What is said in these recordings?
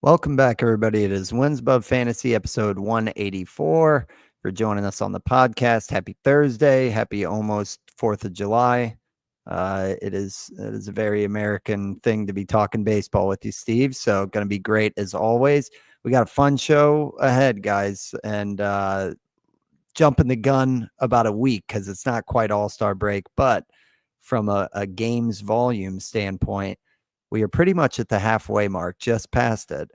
Welcome back, everybody. It is Wins Above Fantasy, episode 184. For joining us on the podcast. Happy Thursday. Happy almost 4th of July. It is a very American thing to be talking baseball with you, Steve. So going to be great as always. We got a fun show ahead, guys, and jumping the gun about a week because it's not quite All-Star break, but from a games volume standpoint, we are pretty much at the halfway mark, just past it.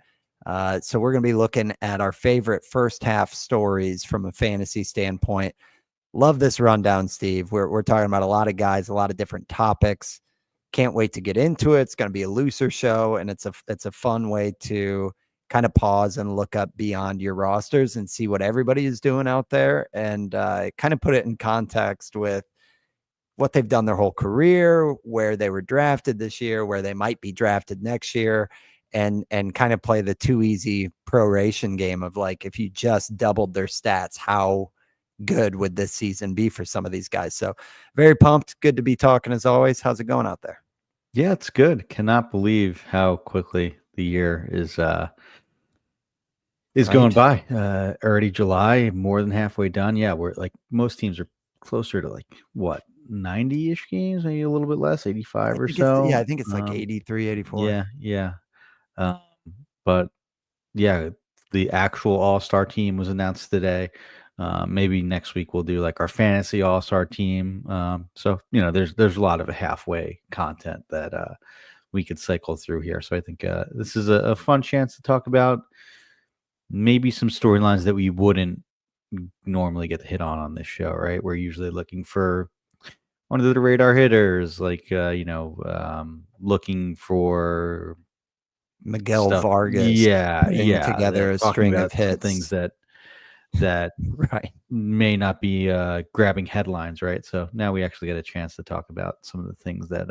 So we're going to be looking at our favorite first half stories from a fantasy standpoint. Love this rundown, Steve. We're talking about a lot of guys, a lot of different topics. Can't wait to get into it. It's going to be a looser show, and it's a fun way to kind of pause and look up beyond your rosters and see what everybody is doing out there, and kind of put it in context with what they've done their whole career, where they were drafted this year, where they might be drafted next year, and kind of play the too easy proration game of like, if you just doubled their stats, how good would this season be for some of these guys? So very pumped. Good to be talking as always. How's it going out there? Yeah, it's good. Cannot believe how quickly the year is going by. Already July, more than halfway done. Yeah, we're like most teams are closer to like what 90-ish games, maybe a little bit less, 85 or so. Yeah, I think it's like 83, 84. Yeah. But yeah, the actual All-Star team was announced today. Maybe next week we'll do like our fantasy All-Star team. So there's a lot of halfway content that we could cycle through here. So I think this is a fun chance to talk about maybe some storylines that we wouldn't normally get to hit on this show, right? We're usually looking for one of the radar hitters, like looking for Miguel stuff. Vargas, putting Yeah, together a string of hits, things that right, may not be grabbing headlines, right? So now we actually get a chance to talk about some of the things that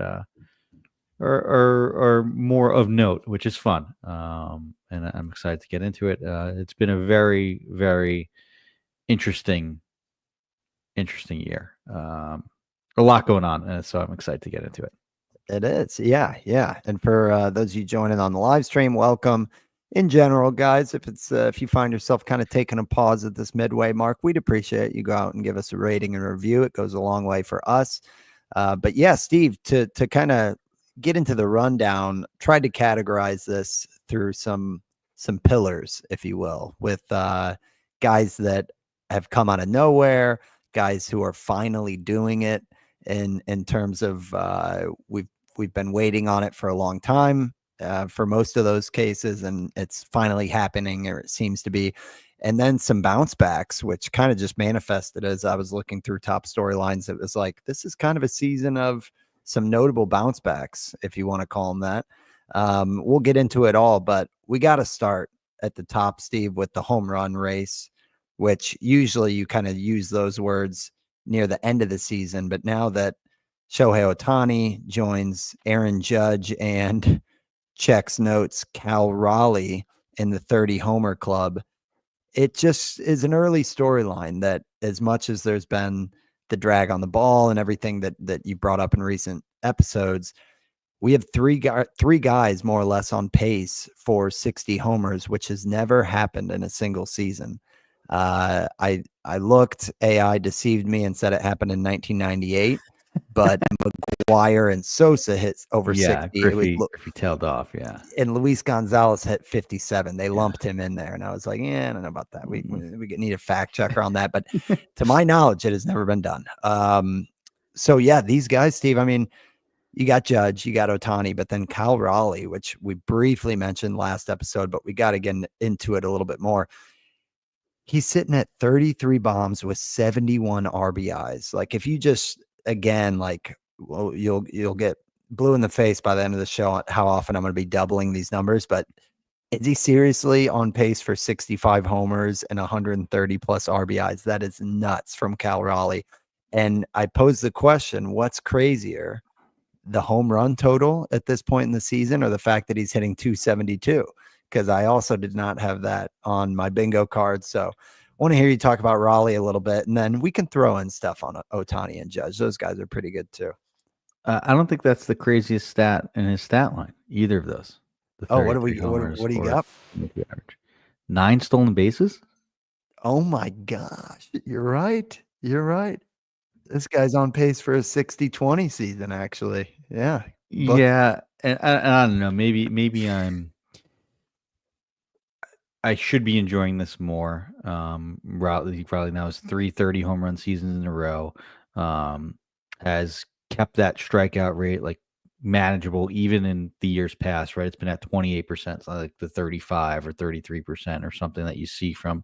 are more of note, which is fun. And I'm excited to get into it. It's been a very, very interesting year. A lot going on, so I'm excited to get into it. It is, yeah. And for those of you joining on the live stream, welcome. In general, guys, if you find yourself kind of taking a pause at this midway mark, we'd appreciate you go out and give us a rating and review. It goes a long way for us. But yeah, Steve, to kind of get into the rundown, tried to categorize this through some pillars, if you will, with guys that have come out of nowhere, guys who are finally doing it in terms of we've been waiting on it for a long time for most of those cases, and it's finally happening, or it seems to be. And then some bounce backs, which kind of just manifested as I was looking through top storylines. It was like, this is kind of a season of some notable bounce backs, if you want to call them that. We'll get into it all, but we got to start at the top, Steve, with the home run race, which usually you kind of use those words near the end of the season. But now that Shohei Ohtani joins Aaron Judge and checks notes Cal Raleigh in the 30 homer club, it just is an early storyline that, as much as there's been the drag on the ball and everything that you brought up in recent episodes, we have three guys more or less on pace for 60 homers, which has never happened in a single season. I looked, AI deceived me and said it happened in 1998, but McGuire and Sosa hit over 60. Griffey tailed off, and Luis Gonzalez hit 57. They lumped him in there, and I was like, yeah, I don't know about that. We need a fact checker on that, but to my knowledge, it has never been done. So yeah, these guys, Steve, I mean, you got Judge, you got Ohtani, but then Cal Raleigh, which we briefly mentioned last episode, but we got to get into it a little bit more. He's sitting at 33 bombs with 71 RBIs. Like, if you just, again, like, well, you'll get blue in the face by the end of the show how often I'm going to be doubling these numbers, but is he seriously on pace for 65 homers and 130 plus RBIs? That is nuts from Cal Raleigh. And I pose the question, what's crazier, the home run total at this point in the season, or the fact that he's hitting 272? Because I also did not have that on my bingo card. So I want to hear you talk about Raleigh a little bit, and then we can throw in stuff on Ohtani and Judge. Those guys are pretty good too. I don't think that's the craziest stat in his stat line, either of those. The Oh, what 33 homers do you for got? the average. 9 stolen bases? Oh my gosh, you're right. You're right. This guy's on pace for a 60-20 season, actually. Yeah, but Yeah, and I don't know, maybe I should be enjoying this more. Riley now has 3 home run seasons in a row. Has kept that strikeout rate like manageable even in the years past, right? It's been at 28%, it's not like the 35 or 33% or something that you see from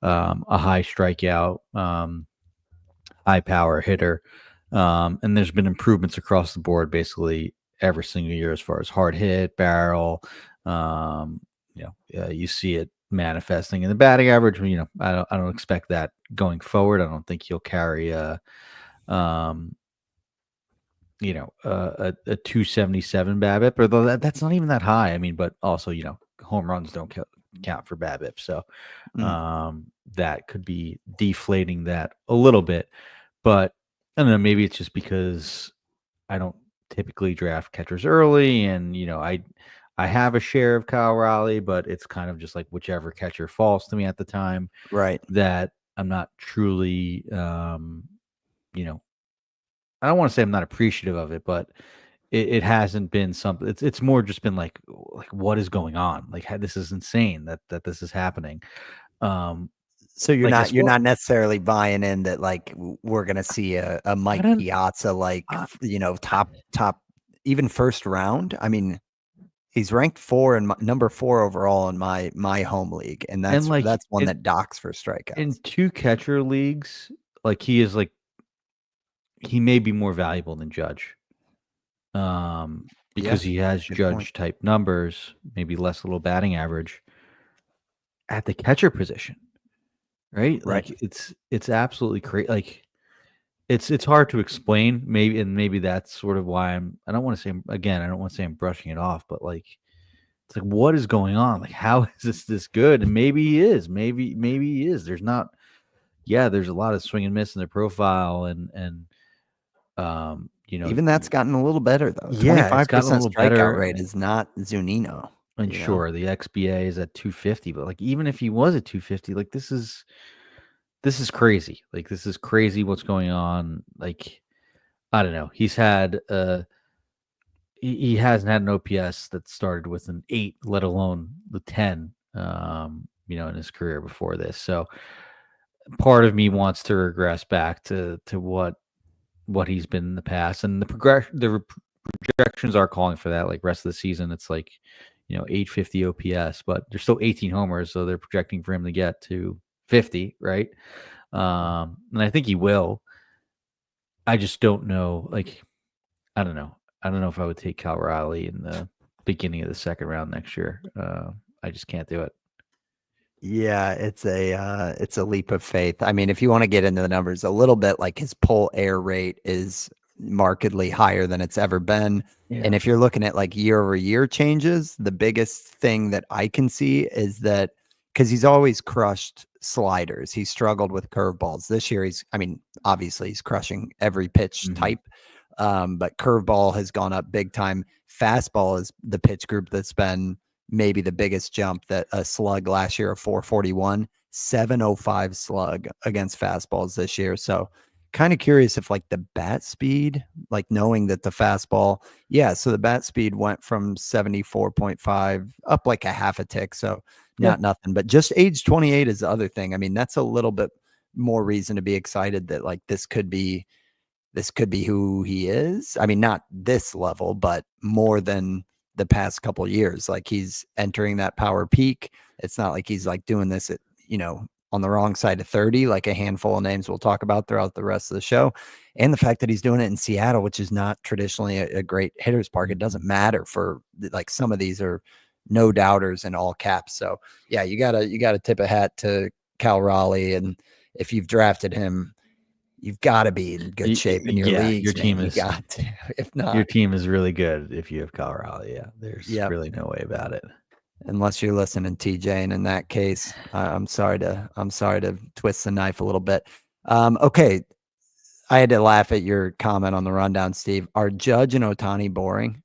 a high strikeout, high power hitter. And there's been improvements across the board basically every single year as far as hard hit, barrel. Um, you see it manifesting in the batting average. I don't expect that going forward. I don't think he'll carry um, a 277 BABIP, or though that's not even that high. I mean, but also, home runs don't count for BABIP. So mm, that could be deflating that a little bit. But I don't know, maybe it's just because I don't typically draft catchers early, and I have a share of Kyle Raleigh, but it's kind of just like whichever catcher falls to me at the time, right. that I'm not truly you know, I don't want to say I'm not appreciative of it, but it hasn't been something. It's more just been like what is going on? Like this is insane that this is happening. Um So you're like as not far necessarily buying in that like we're gonna see a I Mike don't Piazza like I, top even first round. I mean, he's ranked number 4 overall in my home league, and and like that's one that docks for strikeouts. in two catcher leagues, like he may be more valuable than Judge. Yeah, Because he has good point. Judge type numbers, maybe less little batting average at the catcher position, right? Right. Like it's absolutely crazy. Like it's hard to explain, maybe that's sort of why I don't want to say again, I don't want to say I'm brushing it off, but like it's like what is going on? Like how is this good? And maybe he is. Maybe he is. There's a lot of swing and miss in their profile, and um, you know, Even that's gotten a little better though. yeah, it's gotten a 25% little strikeout better. rate is not Zunino, And you know? sure, the XBA is at 250, but like even if he was at 250, like this is crazy. Like this is crazy what's going on. Like I don't know. He hasn't had an OPS that started with an 8, let alone the 10 in his career before this. So part of me wants to regress back to what he's been in the past, and the projections are calling for that. Like rest of the season, it's like 850 OPS, but there's still 18 homers, so they're projecting for him to get to 50, right? And I think he will. I just don't know. Like I don't know. I don't know if I would take Cal Riley in the beginning of the second round next year. I just can't do it. Yeah, it's a leap of faith. I mean, if you want to get into the numbers a little bit, like his pull air rate is markedly higher than it's ever been. Yeah. And if you're looking at like year over year changes, the biggest thing that I can see is that because he's always crushed sliders, he struggled with curveballs. This year, I mean, obviously he's crushing every pitch Mm-hmm. type, but curveball has gone up big time. Fastball is the pitch group that's been maybe the biggest jump. That a slug last year of 441, 705 slug against fastballs this year. So kind of curious if like the bat speed, like knowing that the fastball, yeah, so the bat speed went from 74.5 up like a half a tick. So Yeah. not nothing, but just age 28 is the other thing. I mean, that's a little bit more reason to be excited that like this could be who he is. I mean, not this level, but more than the past couple years. Like he's entering that power peak. It's not like he's like doing this at, on the wrong side of 30, like a handful of names we'll talk about throughout the rest of the show. And the fact that he's doing it in Seattle, which is not traditionally a great hitter's park. It doesn't matter for like some of these are no doubters in all caps. So yeah, you gotta tip a hat to Cal Raleigh. And if you've drafted him, you've got to be in good shape in your Yeah, leagues, man. You got to. If your not, team is really good if you have Colorado. Yeah, there's yep. really no way about it. Unless you're listening, TJ, and in that case, I'm sorry to twist the knife a little bit. Okay, I had to laugh at your comment on the rundown, Steve. Are Judge and Ohtani boring?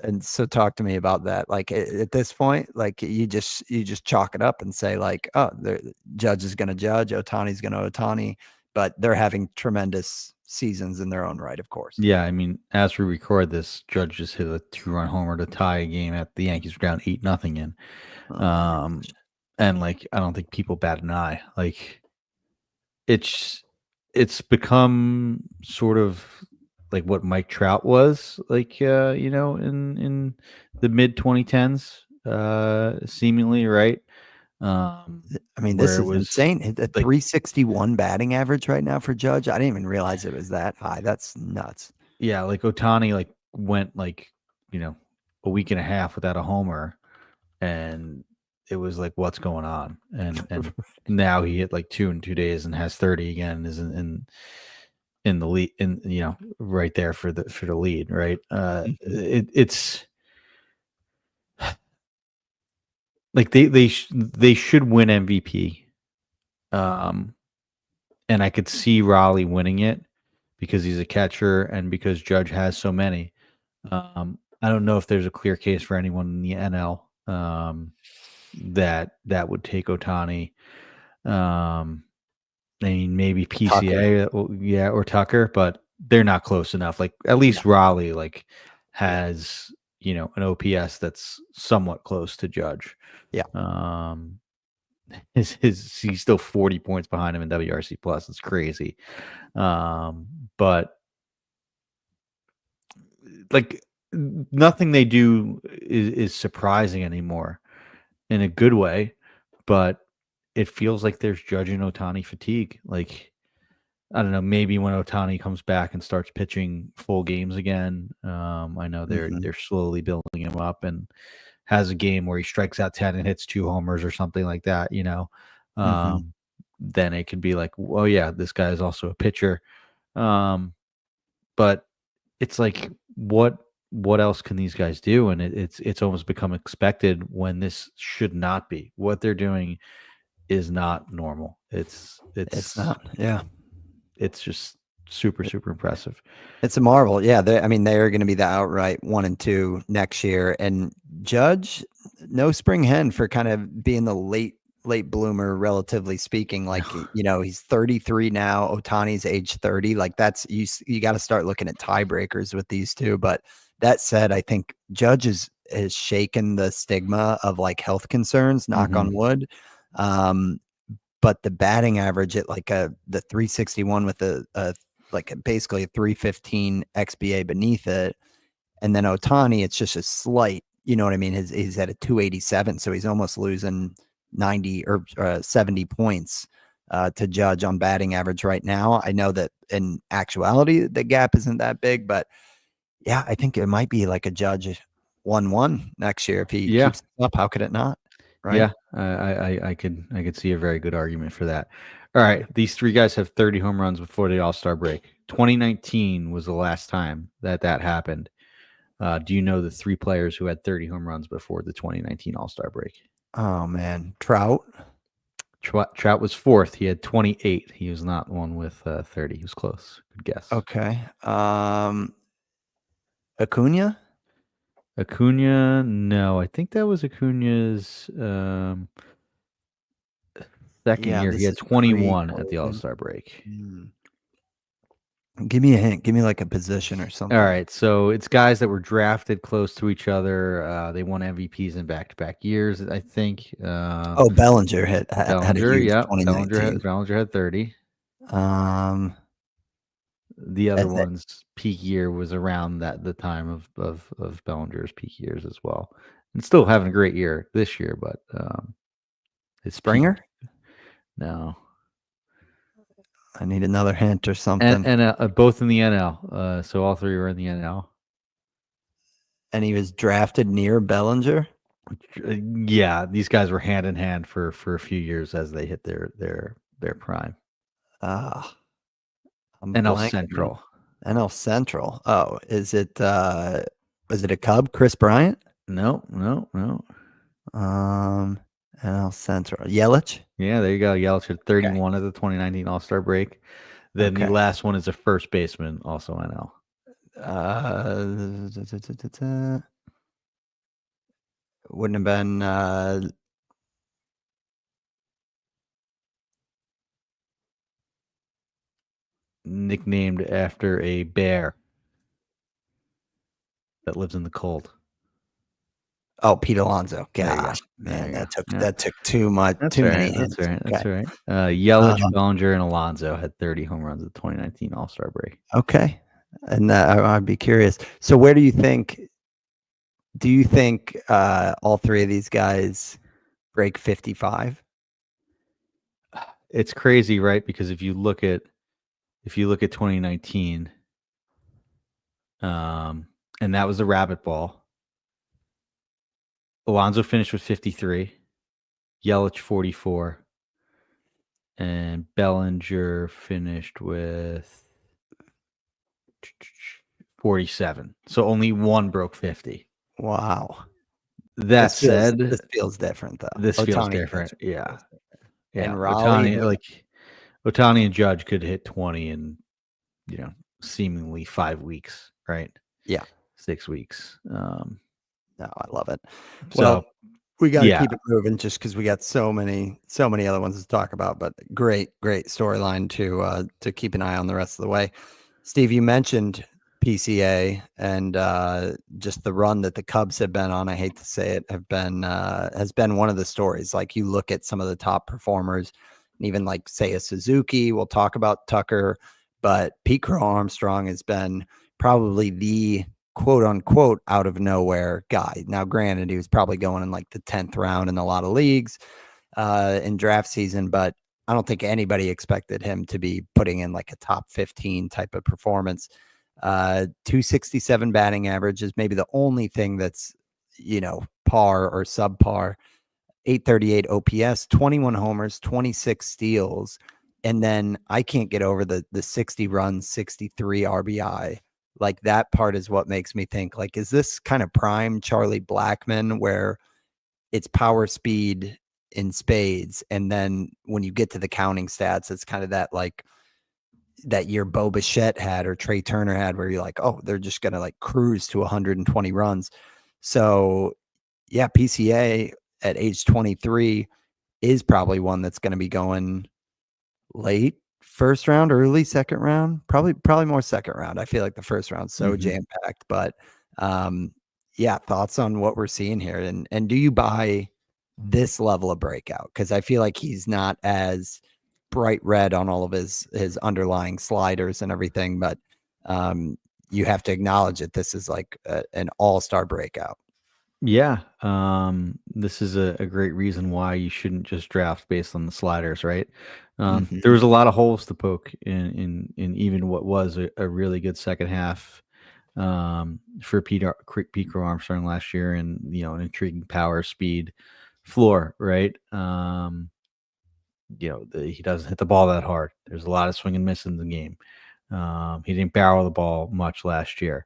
And so talk to me about that. Like at this point, like you just chalk it up and say like, oh, the Judge is going to judge, Ohtani's going to Ohtani, but they're having tremendous seasons in their own right, of course. Yeah, I mean, as we record this, Judge just hit a 2-run homer to tie a game at the Yankees were down 8-0 in. Oh my gosh. And like I don't think people bat an eye. Like it's become sort of like what Mike Trout was like in the mid 2010s seemingly, right? I mean, this Where it is was insane. A like 361 batting average right now for Judge. I didn't even realize it was that high. That's nuts. yeah, like Ohtani like went like, a week and a half without a homer, and it was like what's going on? And now he hit like 2 in 2 days and has 30 again and is in the lead, right there for the lead, right? It's like they should win MVP. And I could see Raleigh winning it because he's a catcher and because Judge has so many. I don't know if there's a clear case for anyone in the NL that would take Ohtani. I mean, maybe PCA, or Tucker, but they're not close enough. Like at least Raleigh, like has an OPS that's somewhat close to Judge. Yeah. He's still 40 points behind him in WRC plus. It's crazy. But like nothing they do is surprising anymore in a good way, but it feels like there's Judge and Ohtani fatigue. Like, I don't know, maybe when Ohtani comes back and starts pitching full games again, I know they're slowly building him up and has a game where he strikes out 10 and hits 2 homers or something like that, then it could be like, oh yeah, this guy is also a pitcher. But it's like, what else can these guys do? And it's almost become expected when this should not be. What they're doing is not normal. It's not. Yeah. It's just super impressive. It's a marvel. Yeah. They are going to be the outright 1 and 2 next year. And Judge, no spring hen for kind of being the late bloomer, relatively speaking. Like, he's 33 now. Ohtani's age 30. Like that's, you got to start looking at tiebreakers with these two. But that said, I think Judge has shaken the stigma of like health concerns, knock on wood. But the batting average at like the 361 with basically a 315 XBA beneath it. And then Ohtani, it's just a slight, you know what I mean? He's at a 287. So he's almost losing 90 or 70 points to Judge on batting average right now. I know that in actuality, the gap isn't that big, but yeah, I think it might be like a Judge 1-1 next year. If he keeps it up, how could it not? Right. Yeah, I could see a very good argument for that. All right, these 3 guys have 30 home runs before the All-Star break. 2019 was the last time that happened. Do you know the 3 players who had 30 home runs before the 2019 All-Star break? Oh man, Trout. Trout was 4th. He had 28. He was not one with 30. He was close. Good guess. Okay. Acuna. Acuna, no. I think that was Acuna's second year. He had 21 at the All-Star break. Give me a hint. Give me like a position or something. All right. So it's guys that were drafted close to each other. They won MVPs in back-to-back years, I think. Bellinger had a huge 2019. Bellinger had 30. The other one's peak year was around the time of Bellinger's peak years as well, and still having a great year this year. But it's Springer. No, I need another hint or something. And both in the NL. So all 3 were in the NL. And he was drafted near Bellinger. Yeah, these guys were hand in hand for a few years as they hit their prime. NL Central. NL Central. Oh, is it was it a Cub? Chris Bryant? No. NL Central. Yelich? Yeah, there you go. Yelich had 31 at the 2019 All-Star break. Then the last one is a first baseman, also NL. Wouldn't have been nicknamed after a bear that lives in the cold. Oh, Pete Alonso. There you go. Gosh, man, There you go. Yeah. that took too That's many right. hands. That's right. That's Okay. right. Yelich, Bellinger, and Alonso had 30 home runs at the 2019 All-Star break. Okay. And I'd be curious. So where do you think all three of these guys break 55? It's crazy, right? Because if you look at 2019, and that was the rabbit ball. Alonso finished with 53, Yelich 44, and Bellinger finished with 47. So only one broke 50. Wow. That said, this feels different though. this feels Ohtani different. feels Yeah. different. Yeah. And Raleigh, Ohtani and Judge could hit 20 in, seemingly 5 weeks, right? Yeah. 6 weeks. No, I love it. So, Well, we got to yeah. keep it moving just because we got so many other ones to talk about. But great storyline to keep an eye on the rest of the way. Steve, you mentioned PCA and just the run that the Cubs have been on. I hate to say it, has been one of the stories. Like you look at some of the top performers, and even like say a Suzuki. We'll talk about Tucker, but Pete Crow-Armstrong has been probably the quote unquote out of nowhere guy. Now, granted, he was probably going in like the 10th round in a lot of leagues in draft season, but I don't think anybody expected him to be putting in like a top 15 type of performance. 267 batting average is maybe the only thing that's, par or subpar. 838 OPS, 21 homers, 26 steals. And then I can't get over the 60 runs, 63 RBI. Like that part is what makes me think, like, is this kind of prime Charlie Blackmon where it's power, speed in spades, and then when you get to the counting stats, it's kind of that like that year Bo Bichette had or Trey Turner had where you're like, oh, they're just gonna like cruise to 120 runs. So yeah, PCA at age 23 is probably one that's going to be going late first round, early second round, probably more second round. I feel like the first round's so jam packed, but yeah, thoughts on what we're seeing here, and do you buy this level of breakout? Because I feel like he's not as bright red on all of his underlying sliders and everything, but you have to acknowledge that this is like an all-star breakout. Yeah. This is a great reason why you shouldn't just draft based on the sliders, right? There was a lot of holes to poke in even what was a really good second half for Pete Crow-Armstrong last year, and an intriguing power, speed, floor, right? He doesn't hit the ball that hard. There's a lot of swing and miss in the game. He didn't barrel the ball much last year.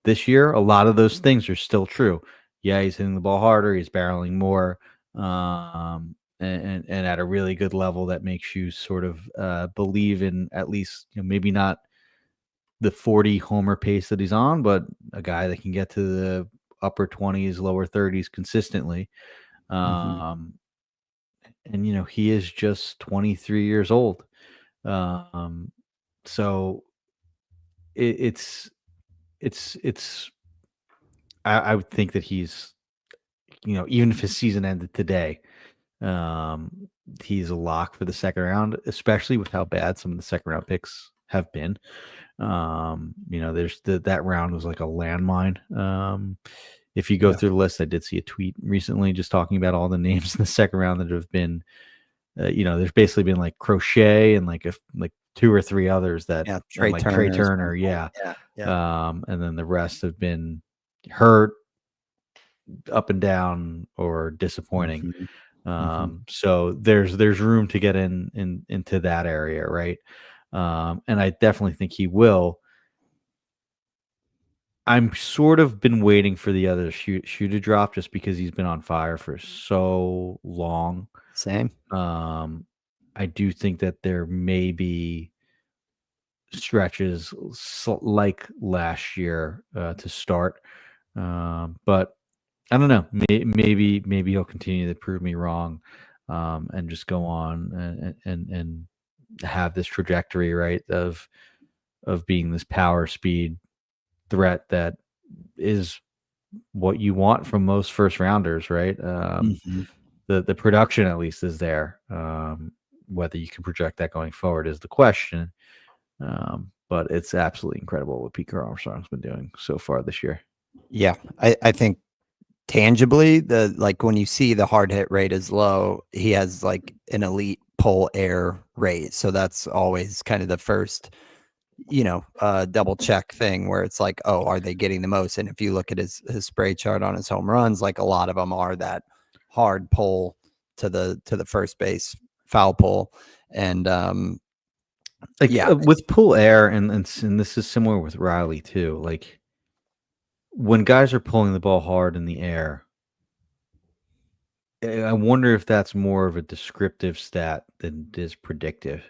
This year, a lot of those things are still true. Yeah, he's hitting the ball harder. He's barreling more, and at a really good level that makes you sort of believe in at least maybe not the 40 homer pace that he's on, but a guy that can get to the upper 20s, lower 30s consistently. And he is just 23 years old. So it's I would think that he's, even if his season ended today, he's a lock for the second round, especially with how bad some of the second round picks have been. There's that round was like a landmine. If you go through the list, I did see a tweet recently just talking about all the names in the second round that have been, there's basically been like Crochet and like two or three others that Trey like Turner, Trey Turner, yeah. Yeah. And then the rest have been hurt, up and down, or disappointing. So there's room to get into that area, right? And I definitely think he will. I'm sort of been waiting for the other shoe to drop just because he's been on fire for so long. Same. I do think that there may be stretches like last year to start, but I don't know. Maybe he'll continue to prove me wrong, and just go on and have this trajectory, right, of being this power speed threat that is what you want from most first rounders, right? Mhm. The production at least is there. Whether you can project that going forward is the question. But it's absolutely incredible what Pete Crow-Armstrong's been doing so far this year. Yeah, I think tangibly, the like when you see the hard hit rate is low, he has like an elite pull air rate. So that's always kind of the first, double check thing where it's like, oh, are they getting the most? And if you look at his spray chart on his home runs, like a lot of them are that hard pull to the first base foul pull. And Like yeah, with pull air, and this is similar with Riley too. Like when guys are pulling the ball hard in the air, I wonder if that's more of a descriptive stat than it is predictive.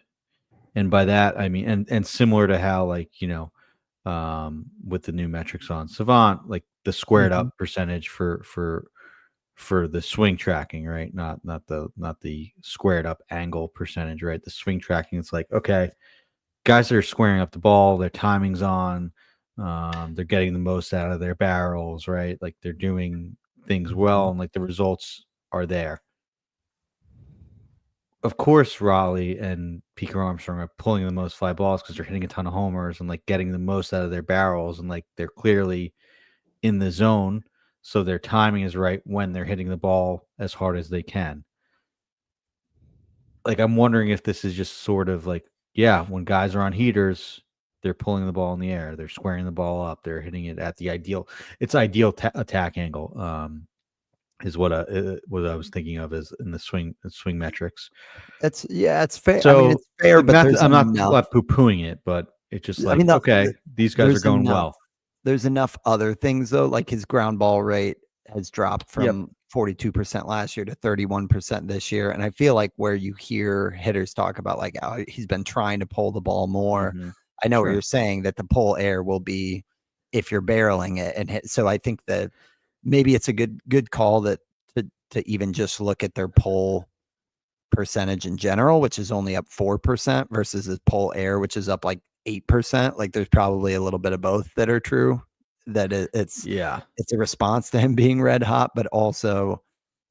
And by that I mean, and similar to how, like, with the new metrics on Savant, like the squared mhm. up percentage for the swing tracking, right? Not the squared up angle percentage, right? The swing tracking, it's like, okay, guys that are squaring up the ball, their timing's on, they're getting the most out of their barrels, right? Like they're doing things well, and like the results are there. Of course, Raleigh and Pico Armstrong are pulling the most fly balls because they're hitting a ton of homers and like getting the most out of their barrels, and like they're clearly in the zone, so their timing is right when they're hitting the ball as hard as they can. Like I'm wondering if this is just sort of like, yeah, when guys are on heaters, they're pulling the ball in the air, they're squaring the ball up, they're hitting it at the ideal attack angle. Is what I was thinking of as in the swing metrics. It's fair. I mean, So it's fair, but not there's I'm not enough. poo pooing it, but it's just I mean, like, okay, these guys are there's going enough. well. There's enough other things though, like his ground ball rate has dropped Yep. from 42% last year to 31% this year. And I feel like where you hear hitters talk about like how he's been trying to pull the ball more. Hmm. I know what Sure. you're saying that the pull air will be if you're barreling it and hit. So I think that maybe it's a good call that to even just look at their pull percentage in general, which is only up 4% versus his pull air, which is up like 8%. Like there's probably a little bit of both that are true. That Yeah, it's a response to him being red hot, but also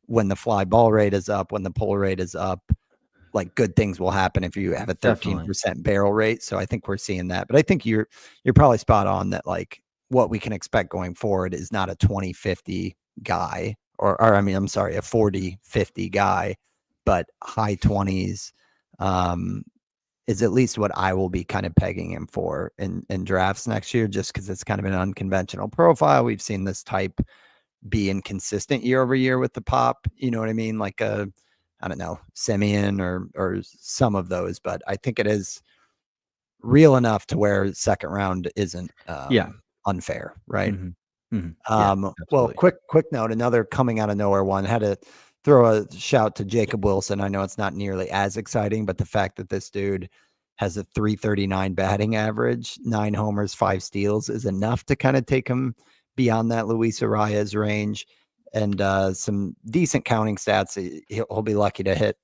when the fly ball rate is up, when the pull rate is up, like good things will happen if you have a definitely. 13% barrel rate. So I think we're seeing that. But I think you're probably spot on that like what we can expect going forward is not a 20-50 guy or I mean, I'm sorry, a 40-50 guy, but high 20s um is at least what I will be kind of pegging him for in drafts next year, just because it's kind of an unconventional profile. We've seen this type be inconsistent year over year with the pop. You know what I mean? Like I don't know, Simeon or some of those, but I think it is real enough to where second round isn't Yeah. unfair, right? Hmm. Hmm. Yeah, Well, absolutely. quick note, another coming out of nowhere one. Had to throw a shout to Jacob Wilson. I know it's not nearly as exciting, but the fact that this dude has a 339 batting average, 9 homers, 5 steals is enough to kind of take him beyond that Luis Arias range and some decent counting stats. He'll be lucky to hit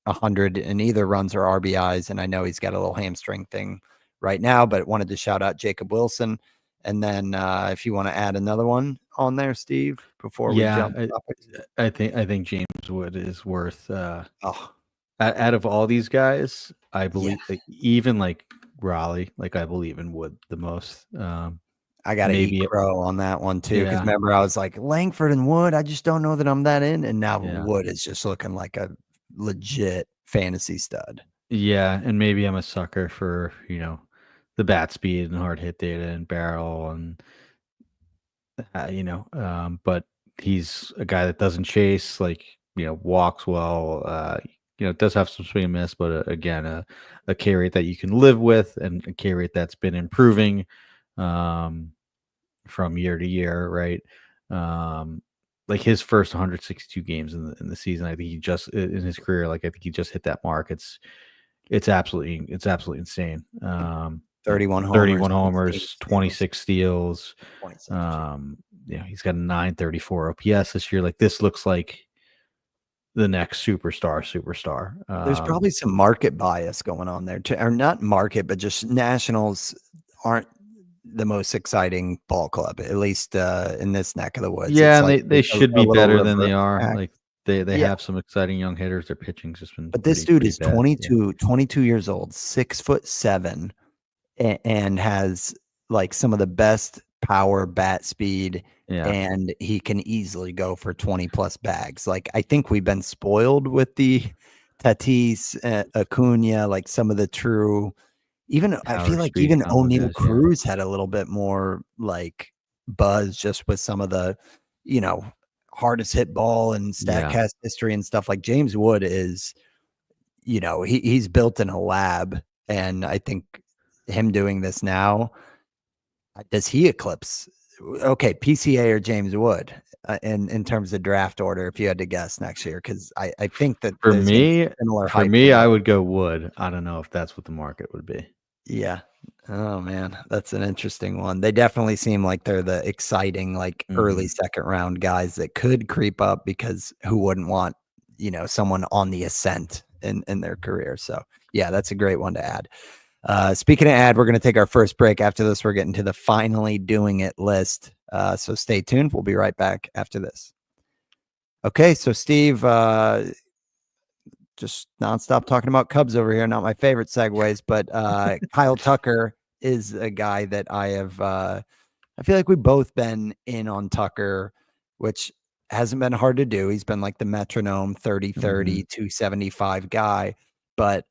100 in either runs or RBIs. And I know he's got a little hamstring thing right now, but wanted to shout out Jacob Wilson. And then if you want to add another one on there, Steve, before we Yeah, jump topics. I think James Wood is worth, Oh, out of all these guys, I yeah. believe, like, even like Raleigh, like I believe in Wood the most. I got to eat Maybe it, crow on that one too. Cause yeah, remember, I was like Langford and Wood. I just don't know that I'm that in. And now yeah, Wood is just looking like a legit fantasy stud. yeah, and maybe I'm a sucker for, the bat speed and hard hit data and barrel, and but he's a guy that doesn't chase, like, walks well, does have some swing and miss, but again, a K rate that you can live with, and a K rate that's been improving, um, from year to year, right? Um, like his first 162 games in the season, I think he just in his career, like I think he just hit that mark. It's absolutely insane. 31 homers, 31 16 homers, steals, 26 steals. 26. He's got a 934 OPS this year. Like, this looks like the next superstar. There's probably some market bias going on there too, or not market, but just Nationals aren't the most exciting ball club, at least in this neck of the woods. Yeah, It's and like they should a be little better than reverse they are. act. Like, they Yeah, have some exciting young hitters. Their pitching's just been but this dude pretty is bad. 22 years old, 6'7", and has like some of the best power, bat speed, Yeah. and he can easily go for 20 plus bags. Like, I think we've been spoiled with the Tatis, Acuna, like some of the true. Even I Power feel like speed even combo O'Neal guys, yeah. Cruz had a little bit more like buzz just with some of the, hardest hit ball and Yeah. Statcast history and stuff. Like James Wood is, he's built in a lab, and I think him doing this now, does he eclipse? Okay, PCA or James Wood in terms of draft order, if you had to guess next year, because I think that For there's gonna be me, similar hype for I both. would go Wood. I don't know if that's what the market would be. Yeah. Oh man, that's an interesting one. They definitely seem like they're the exciting, like early second round guys that could creep up, because who wouldn't want, someone on the ascent in their career. So yeah, that's a great one to add. Speaking of ad, we're going to take our first break. After this, we're getting to the finally doing it list. So stay tuned. We'll be right back after this. Okay. So Steve, just nonstop talking about Cubs over here. Not my favorite segues, but Kyle Tucker is a guy that I have. I feel like we've both been in on Tucker, which hasn't been hard to do. He's been like the metronome 30-30, 275 guy. But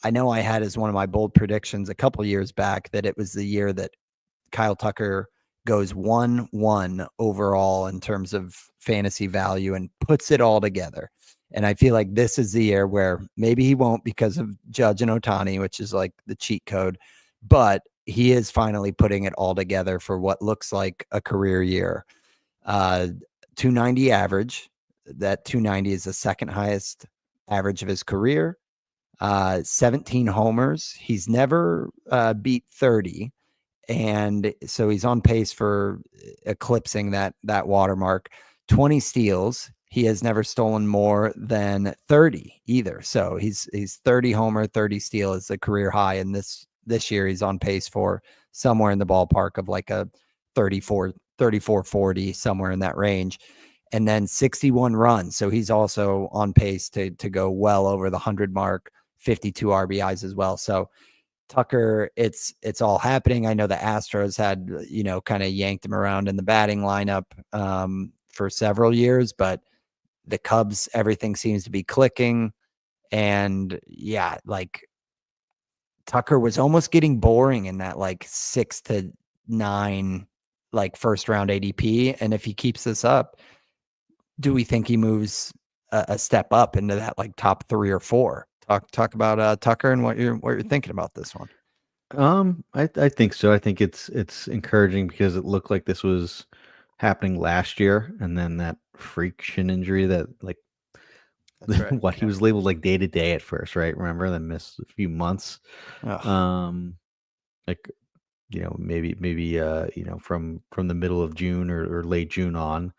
I know I had as one of my bold predictions a couple years back that it was the year that Kyle Tucker goes 1-1 overall in terms of fantasy value and puts it all together. And I feel like this is the year where maybe he won't because of Judge and Ohtani, which is like the cheat code, but he is finally putting it all together for what looks like a career year. 290 average. That 290 is the second highest average of his career. 17 homers. He's never beat 30. And so he's on pace for eclipsing that watermark. 20 steals. He has never stolen more than 30 either. So he's 30 homer, 30 steal is the career high. And this year he's on pace for somewhere in the ballpark of like a 34, 40, somewhere in that range. And then 61 runs. So he's also on pace to go well over the 100 mark, 52 RBIs as well. So Tucker, it's all happening. I know the Astros had, kind of yanked him around in the batting lineup for several years, but the Cubs, everything seems to be clicking. And yeah, like Tucker was almost getting boring in that like 6 to 9, like first round ADP. And if he keeps this up, do we think he moves a step up into that like top 3 or 4? Talk about Tucker and what you're thinking about this one. I think so. I think it's encouraging because it looked like this was happening last year, and then that freak shin injury that like Right. he was labeled like day to day at first, right? Remember, then missed a few months. Ugh. Like maybe from the middle of June or late June on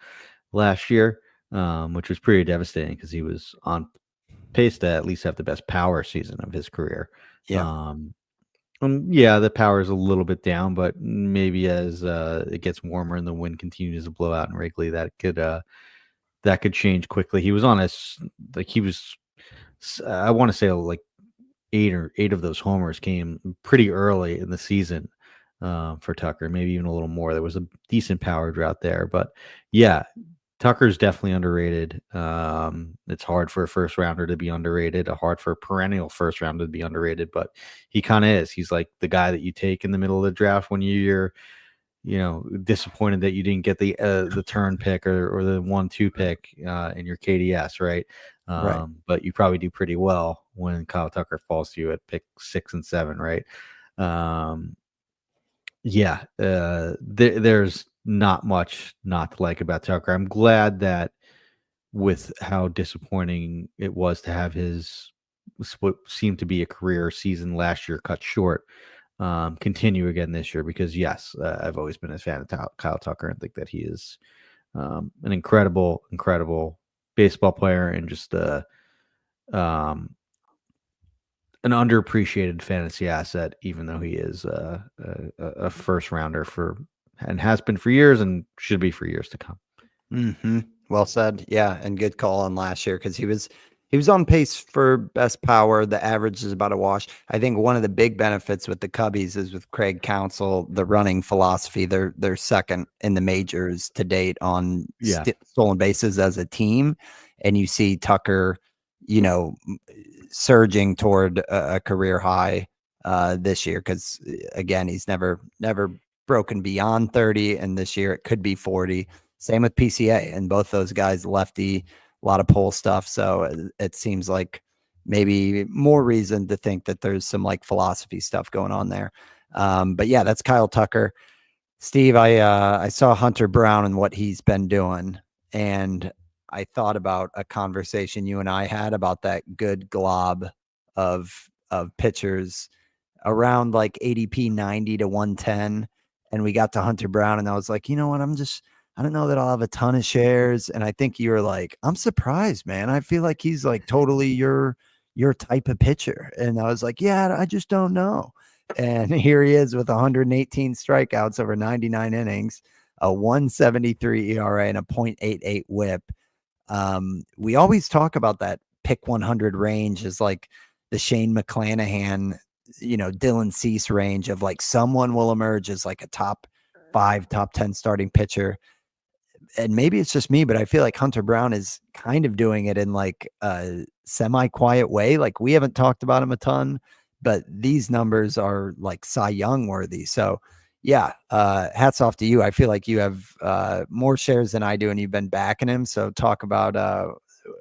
last year, which was pretty devastating because he was on pace to at least have the best power season of his career. Yeah. Yeah, the power is a little bit down, but maybe as it gets warmer and the wind continues to blow out in Wrigley, that could change quickly. He was on I want to say like eight of those homers came pretty early in the season for Tucker, maybe even a little more. There was a decent power drought there, but yeah, Tucker's definitely underrated. It's hard for a first rounder to be underrated, hard for a perennial first rounder to be underrated, but he kind of is. He's like the guy that you take in the middle of the draft when you're, disappointed that you didn't get the turn pick or the 1-2 pick in your KDS, right? Right. But you probably do pretty well when Kyle Tucker falls to you at pick 6 and 7, right? There's not much not to like about Tucker. I'm glad that with how disappointing it was to have his what seemed to be a career season last year cut short, continue again this year, because yes, I've always been a fan of Kyle Tucker and think that he is an incredible baseball player, and just um, an underappreciated fantasy asset, even though he is a first rounder and has been for years and should be for years to come. Well said. Yeah, and good call on last year, because he was on pace for best power. The average is about a wash. I think one of the big benefits with the Cubbies is with Craig Counsell, the running philosophy. They're second in the majors to date on stolen bases as a team, and you see Tucker, surging toward a career high this year, because again, he's never broken beyond 30, and this year it could be 40. Same with PCA, and both those guys lefty, a lot of pull stuff. So it seems like maybe more reason to think that there's some like philosophy stuff going on there. But yeah, that's Kyle Tucker. Steve, I saw Hunter Brown and what he's been doing, and I thought about a conversation you and I had about that good glob of pitchers around like ADP 90 to 110, and we got to Hunter Brown, and I was like, you know what, I don't know that I'll have a ton of shares. And I think you were like, I'm surprised, man. I feel like he's like totally your type of pitcher. And I was like, yeah, I just don't know. And here he is with 118 strikeouts over 99 innings, a 173 ERA and a 0.88 whip. We always talk about that pick 100 range as like the Shane McClanahan, Dylan Cease range of like someone will emerge as like a top 5, top 10 starting pitcher. And maybe it's just me, but I feel like Hunter Brown is kind of doing it in like a semi-quiet way. Like, we haven't talked about him a ton, but these numbers are like Cy Young worthy. So yeah, hats off to you. I feel like you have more shares than I do, and you've been backing him. So talk about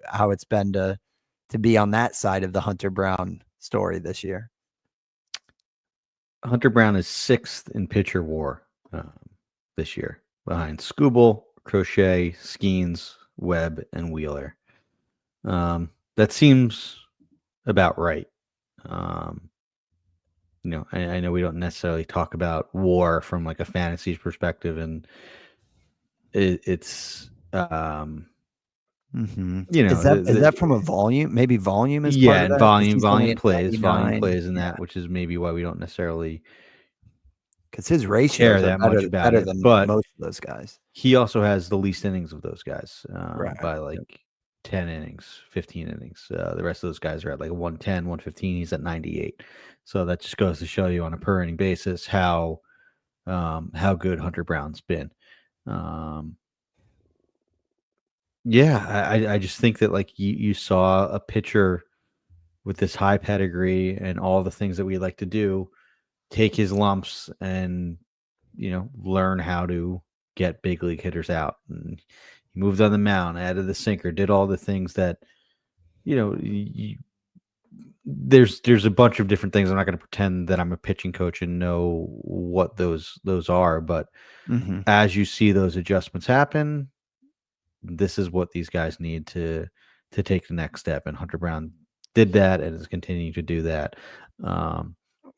how it's been to be on that side of the Hunter Brown story this year. Hunter Brown is 6th in pitcher WAR this year, behind Skubal, Crochet, Skeens, Webb, and Wheeler. That seems about right. I know we don't necessarily talk about WAR from like a fantasy perspective, and it's is that from a volume? Maybe volume is part of that. Volume plays in that, which is maybe why we don't necessarily, because his ratios are better than most of those guys. He also has the least innings of those guys by like 10 innings, 15 innings. The rest of those guys are at like 110, 115. He's at 98. So that just goes to show you on a per inning basis how good Hunter Brown's been. I just think that like you saw a pitcher with this high pedigree and all the things that we like to do, take his lumps and learn how to get big league hitters out. And he moved on the mound, added the sinker, did all the things that there's a bunch of different things. I'm not going to pretend that I'm a pitching coach and know what those are, but as you see those adjustments happen, this is what these guys need to take the next step. And Hunter Brown did that and is continuing to do that. I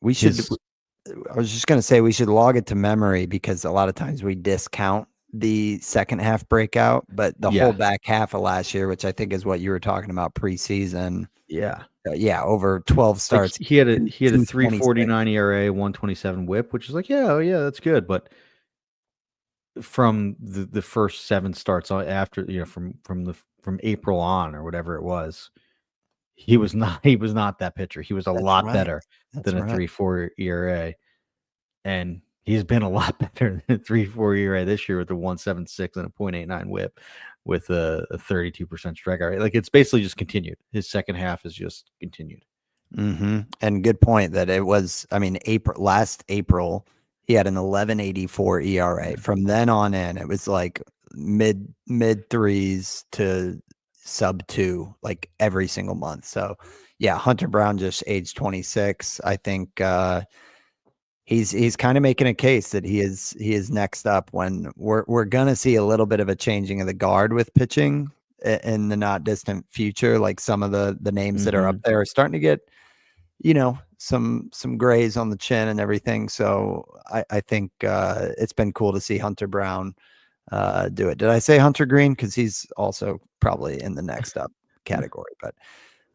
was just going to say we should log it to memory, because a lot of times we discount the second half breakout, but the whole back half of last year, which I think is what you were talking about preseason. Over 12 starts. Like he had a 3.49 ERA, 127 WHIP, which is like, that's good. But from the first 7 starts after, from April on or whatever it was, he was not that pitcher. He was a lot better than a 3.4 ERA, and he's been a lot better than a 3.4 ERA this year with a 1.76 and a 0.89 WHIP with a 32% strikeout rate. Like, it's basically just continued. His second half has just continued. And good point that it was. I mean, last April he had an 11.84 ERA. From then on in, it was like mid threes to sub 2, like every single month. So yeah, Hunter Brown just aged 26. I think he's kind of making a case that he is next up when we're gonna see a little bit of a changing of the guard with pitching in the not distant future. Like, some of the names that are up there are starting to get some grays on the chin and everything. So I think it's been cool to see Hunter Brown do it. Did I say Hunter Greene? Because he's also probably in the next up category.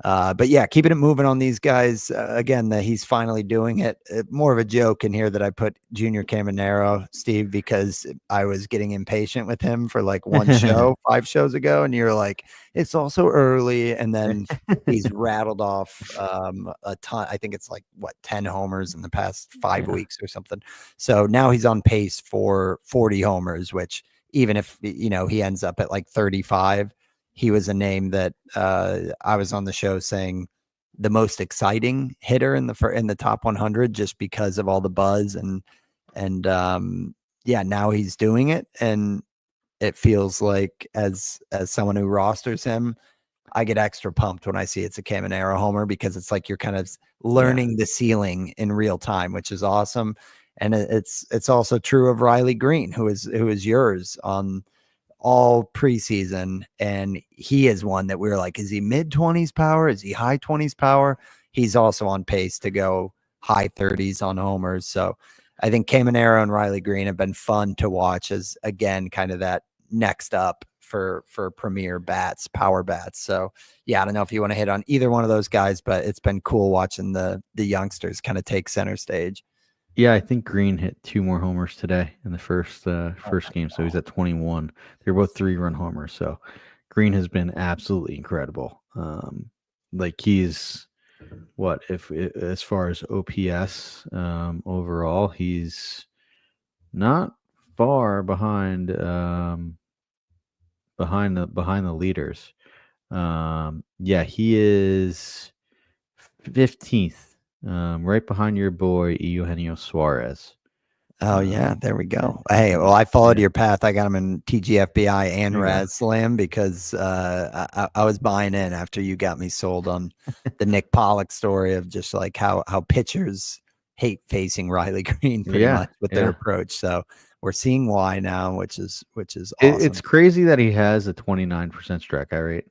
But yeah, keeping it moving on these guys. Again, that he's finally doing it. More of a joke in here that I put Junior Caminero, Steve, because I was getting impatient with him for like one show 5 shows ago, and you're like, it's also early, and then he's rattled off a ton. I think it's like 10 homers in the past 5 weeks or something. So now he's on pace for 40 homers, which even if he ends up at like 35. He was a name that I was on the show saying the most exciting hitter in the top 100 just because of all the buzz and yeah, now he's doing it, and it feels like as someone who rosters him, I get extra pumped when I see it's a Caminero homer because it's like you're kind of learning the ceiling in real time, which is awesome. And it's also true of Riley Greene, who is yours on all preseason, and he is one that we were like, is he mid-20s power? Is he high 20s power? He's also on pace to go high 30s on homers. So I think Caminero and Riley Greene have been fun to watch as, again, kind of that next up for premier bats, power bats. So yeah, I don't know if you want to hit on either one of those guys, but it's been cool watching the youngsters kind of take center stage. Yeah, I think Greene hit 2 more homers today in the first game, so he's at 21. They're both 3-run homers. So Greene has been absolutely incredible. Like he's what if as far as OPS overall, he's not far behind behind the leaders. Yeah, he is 15th. Right behind your boy Eugenio Suarez. Oh yeah, there we go. Hey, well, I followed your path. I got him in TGFBI and Raz Slam because I was buying in after you got me sold on the Nick Pollock story of just like how pitchers hate facing Riley Greene pretty much with their approach. So we're seeing why now, which is awesome. It's crazy that he has a 29% strikeout rate.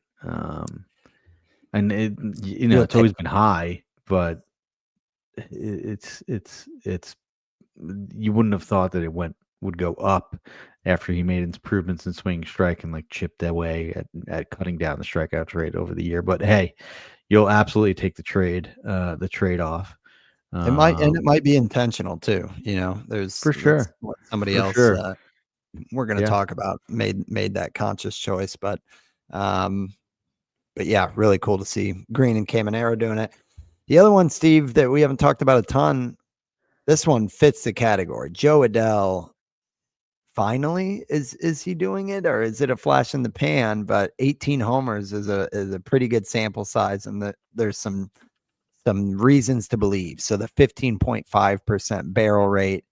And it's always been high, but it's you wouldn't have thought that it would go up after he made improvements in swing strike and like chipped away at cutting down the strikeout rate over the year. But hey, you'll absolutely take the trade off. It might be intentional too. There's for sure somebody for else sure. We're going to talk about made that conscious choice, but yeah, really cool to see Greene and Caminero doing it. The other one, Steve, that we haven't talked about a ton, this one fits the category. Jo Adell, finally, is he doing it, or is it a flash in the pan? But 18 homers is a pretty good sample size, and there's some reasons to believe. So the 15.5% barrel rate,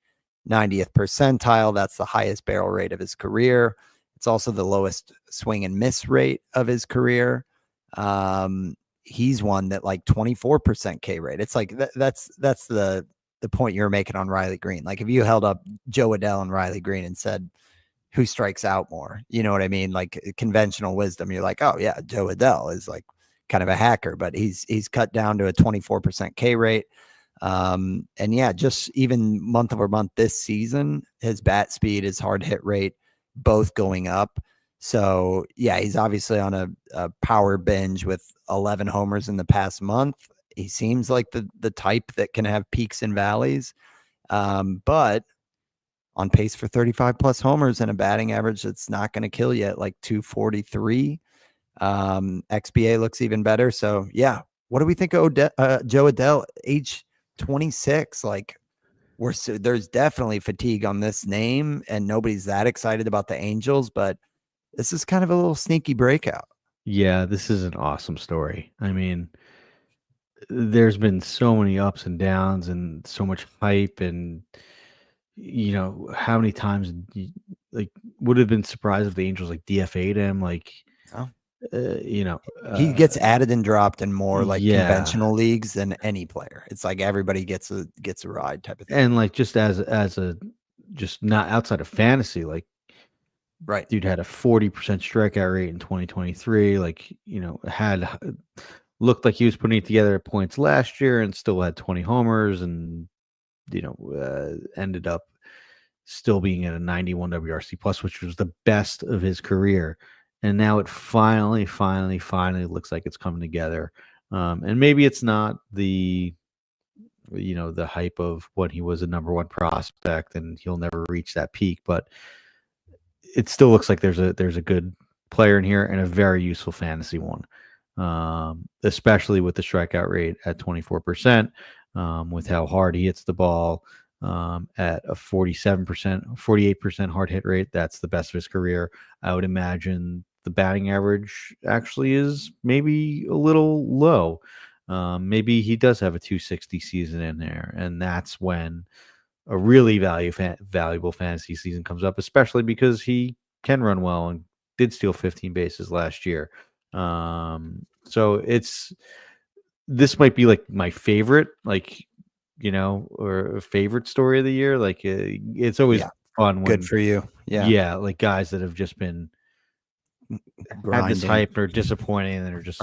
90th percentile, that's the highest barrel rate of his career. It's also the lowest swing and miss rate of his career. He's one that like 24% K rate. It's like that's the point you're making on Riley Greene. Like if you held up Jo Adell and Riley Greene and said, who strikes out more? You know what I mean? Like conventional wisdom, you're like, oh yeah, Jo Adell is like kind of a hacker, but he's cut down to a 24% K rate. And yeah, just even month over month this season, his bat speed, his hard hit rate, both going up. So yeah, he's obviously on a power binge with 11 homers in the past month. He seems like the type that can have peaks and valleys, but on pace for 35 plus homers and a batting average that's not going to kill you at like 243. XBA looks even better. So yeah, what do we think of Jo Adell, age 26? Like there's definitely fatigue on this name, and nobody's that excited about the Angels, but this is kind of a little sneaky breakout. Yeah, this is an awesome story. I mean, there's been so many ups and downs and so much hype, and how many times like would have been surprised if the Angels like DFA'd him, like he gets added and dropped in more like conventional leagues than any player. It's like everybody gets a ride type of thing. And like just as a just not outside of fantasy, like right, dude had a 40% strikeout rate in 2023. Like had looked like he was putting it together at points last year and still had 20 homers and, ended up still being at a 91 WRC plus, which was the best of his career. And now it finally looks like it's coming together. And maybe it's not the hype of when he was a number one prospect and he'll never reach that peak, but it still looks like there's a good player in here and a very useful fantasy one, especially with the strikeout rate at 24%, with how hard he hits the ball, at a 48% hard hit rate. That's the best of his career. I would imagine the batting average actually is maybe a little low. Maybe he does have a 260 season in there, and that's when a really valuable fantasy season comes up, especially because he can run well and did steal 15 bases last year. So this might be like my favorite, or a favorite story of the year. Like it's always fun when good for you. yeah, like guys that have just been had this Grinding. hype or disappointing and are just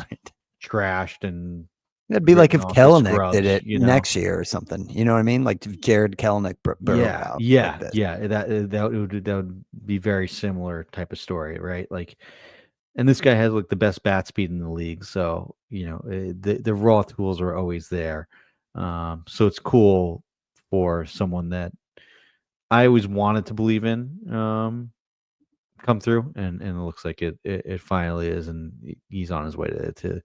trashed and It'd be like if written off as Kelenic did scrubs, it next year or something. You know what I mean? Like if Jared Kelenic broke out. Yeah. Like this. That would be very similar type of story, right? Like, and this guy has like the best bat speed in the league, so the raw tools are always there. So it's cool for someone that I always wanted to believe in come through, and it looks like it finally is, and he's on his way to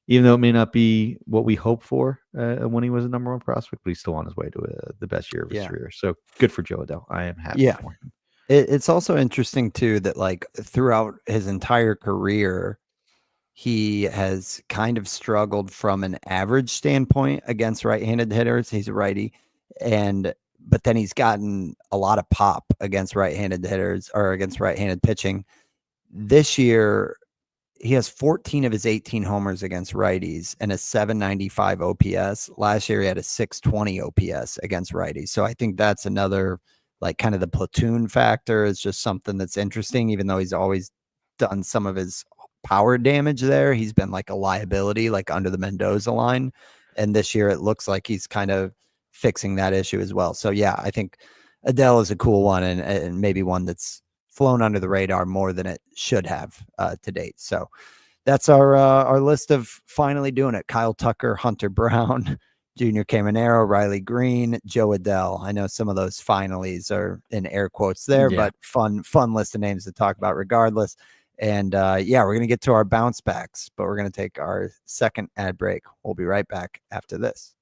even though it may not be what we hoped for when he was a number one prospect, but he's still on his way to the best year of his career. So good for Joe Adell. I am happy for him. It's also interesting too that like throughout his entire career, he has kind of struggled from an average standpoint against right-handed hitters. He's a righty, but then he's gotten a lot of pop against right-handed hitters or against right-handed pitching. This year, he has 14 of his 18 homers against righties and a 795 OPS. Last year, he had a 620 OPS against righties. So I think that's another, like, kind of the platoon factor is just something that's interesting, even though he's always done some of his power damage there. He's been like a liability, like under the Mendoza line. And this year, it looks like he's kind of fixing that issue as well. So, yeah, I think Adell is a cool one and maybe one that's flown under the radar more than it should have to date. So that's our list of finally doing it. Kyle Tucker, Hunter Brown, Junior Caminero, Riley Greene, Joe Adell. I know some of those finalies are in air quotes there, but fun list of names to talk about regardless. And we're going to get to our bounce backs, but we're going to take our second ad break. We'll be right back after this.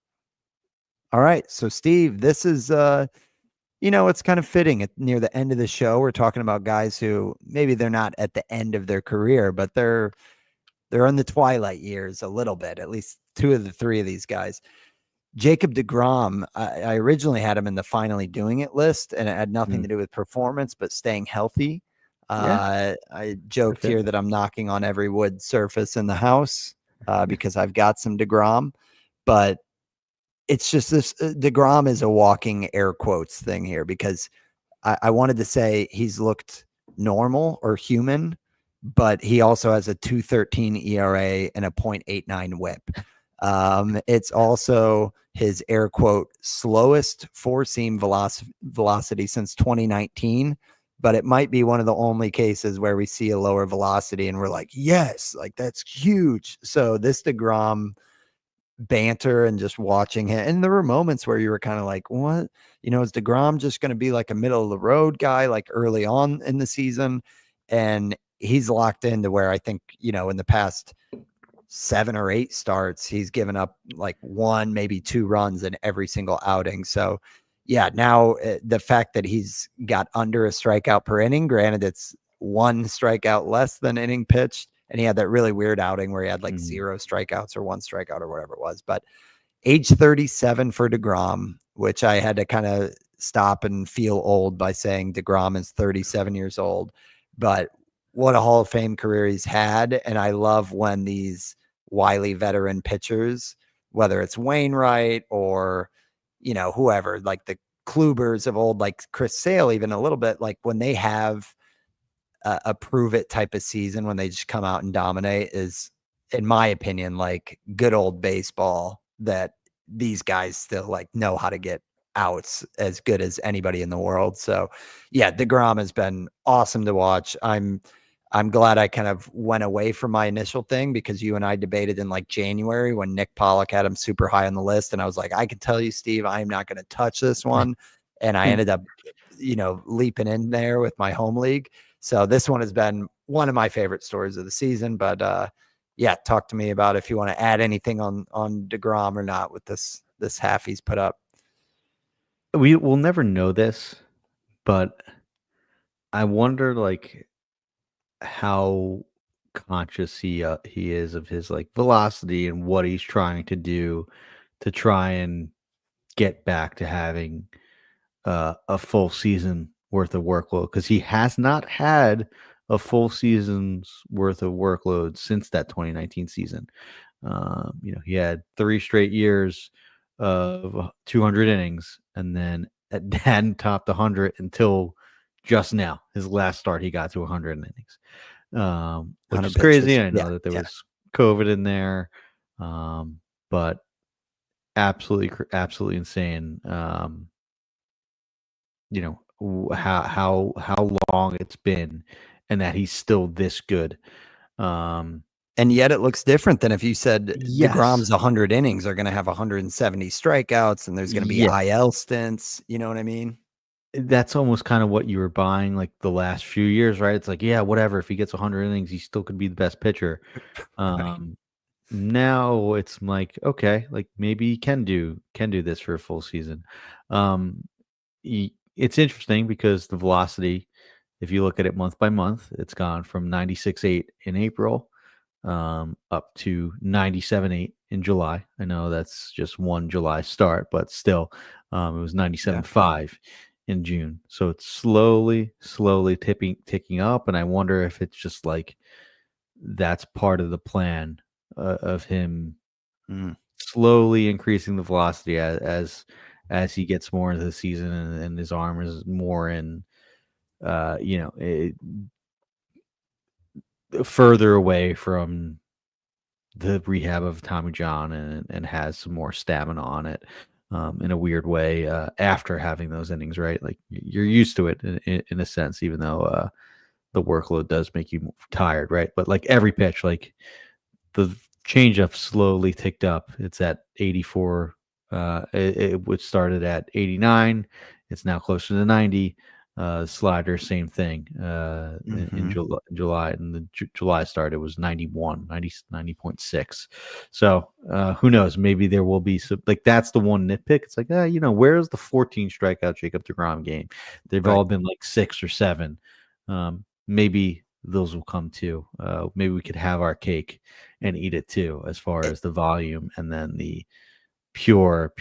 All right. So Steve, this is it's kind of fitting near the end of the show. We're talking about guys who maybe they're not at the end of their career, but they're in the twilight years a little bit, at least two of the three of these guys. Jacob deGrom, I originally had him in the finally doing it list, and it had nothing to do with performance, but staying healthy. I joked here that I'm knocking on every wood surface in the house because I've got some deGrom, but it's just this deGrom is a walking air quotes thing here because I wanted to say he's looked normal or human, but he also has a 2.13 ERA and a 0.89 whip. It's also his air quote slowest four seam velocity since 2019, but it might be one of the only cases where we see a lower velocity and we're like, yes, like that's huge. So this deGrom banter and just watching him, and there were moments where you were kind of like, what, is deGrom just going to be like a middle of the road guy like early on in the season? And he's locked into where I think, in the past 7 or 8 starts, he's given up like 1, maybe 2 runs in every single outing. So yeah, now the fact that he's got under a strikeout per inning, granted it's 1 strikeout less than inning pitched, and he had that really weird outing where he had like 0 strikeouts or 1 strikeout or whatever it was. But age 37 for deGrom, which I had to kind of stop and feel old by saying deGrom is 37 years old. But what a Hall of Fame career he's had. And I love when these wily veteran pitchers, whether it's Wainwright or, whoever, like the Klubers of old, like Chris Sale, even a little bit, like when they have a prove it type of season when they just come out and dominate is in my opinion, like good old baseball that these guys still like know how to get outs as good as anybody in the world. So yeah, deGrom has been awesome to watch. I'm glad I kind of went away from my initial thing because you and I debated in like January when Nick Pollock had him super high on the list. And I was like, I can tell you, Steve, I'm not going to touch this one. And I ended up, leaping in there with my home league. So this one has been one of my favorite stories of the season. But yeah, talk to me about if you want to add anything on deGrom or not with this half he's put up. We will never know this, but I wonder like how conscious he is of his like velocity and what he's trying to do to try and get back to having a full season worth of workload, because he has not had a full season's worth of workload since that 2019 season. He had 3 straight years of 200 innings, and then it hadn't topped 100 until just now. His last start, he got to 100 innings, which 100 is crazy. pitches. I know that there was COVID in there, but absolutely insane. How long it's been, and that he's still this good. And yet it looks different than if you said Yes. deGrom's 100 innings are going to have 170 strikeouts and there's going to be IL stints. You know what I mean? That's almost kind of what you were buying like the last few years, right? It's like, yeah, whatever. If he gets 100 innings, he still could be the best pitcher. Right. Now it's like, okay, like maybe he can do this for a full season. It's interesting because the velocity, if you look at it month by month, it's gone from 96.8 in April up to 97.8 in July. I know that's just one July start, but still, it was 97.5 in June. So it's slowly ticking up, and I wonder if it's just like that's part of the plan of him slowly increasing the velocity as he gets more into the season, and his arm is more in, further away from the rehab of Tommy John, and has some more stamina on it, in a weird way, after having those innings, right? Like you're used to it in a sense, even though the workload does make you tired, right? But like every pitch, like the changeup slowly ticked up. It's at 84. It started at 89. It's now closer to 90. Slider, same thing. In July, and the July start, it was 91, 90.6. So who knows? Maybe there will be some, like, that's the one nitpick. It's like, where's the 14 strikeout Jacob deGrom game? They've all been like 6 or 7. Maybe those will come too. Maybe we could have our cake and eat it too, as far as the volume and then the pure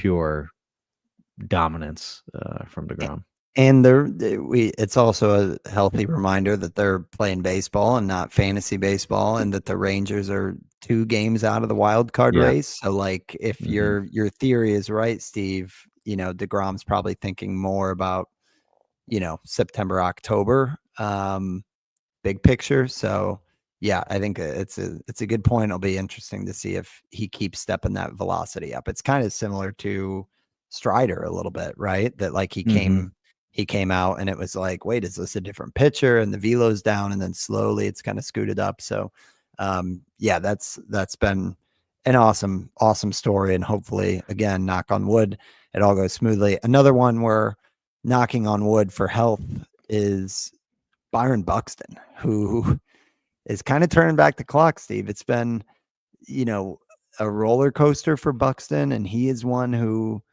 dominance from deGrom. And it's also a healthy reminder that they're playing baseball and not fantasy baseball, and that the Rangers are 2 games out of the wild card race. So like if your theory is right, Steve, deGrom's probably thinking more about, September, October, big picture. So yeah, I think it's a good point. It'll be interesting to see if he keeps stepping that velocity up. It's kind of similar to Strider a little bit, right? That like he came out and it was like, wait, is this a different pitcher? And the velo's down, and then slowly it's kind of scooted up. So yeah, that's been an awesome story. And hopefully, again, knock on wood, it all goes smoothly. Another one where knocking on wood for health is Byron Buxton, who is kind of turning back the clock, Steve. It's been, a roller coaster for Buxton, and he is one who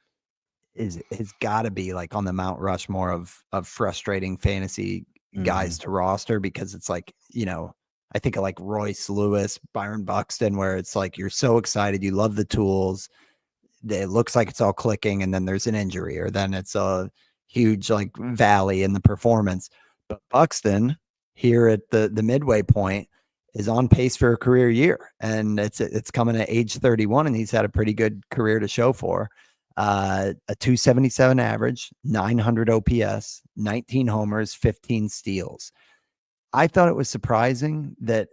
has got to be like on the Mount Rushmore of frustrating fantasy guys to roster, because it's like, I think of like Royce Lewis, Byron Buxton, where it's like you're so excited, you love the tools, it looks like it's all clicking, and then there's an injury, or then it's a huge like valley in the performance. But Buxton here at the midway point is on pace for a career year, and it's coming at age 31, and he's had a pretty good career to show for. A 277 average, 900 OPS, 19 homers, 15 steals. I thought it was surprising that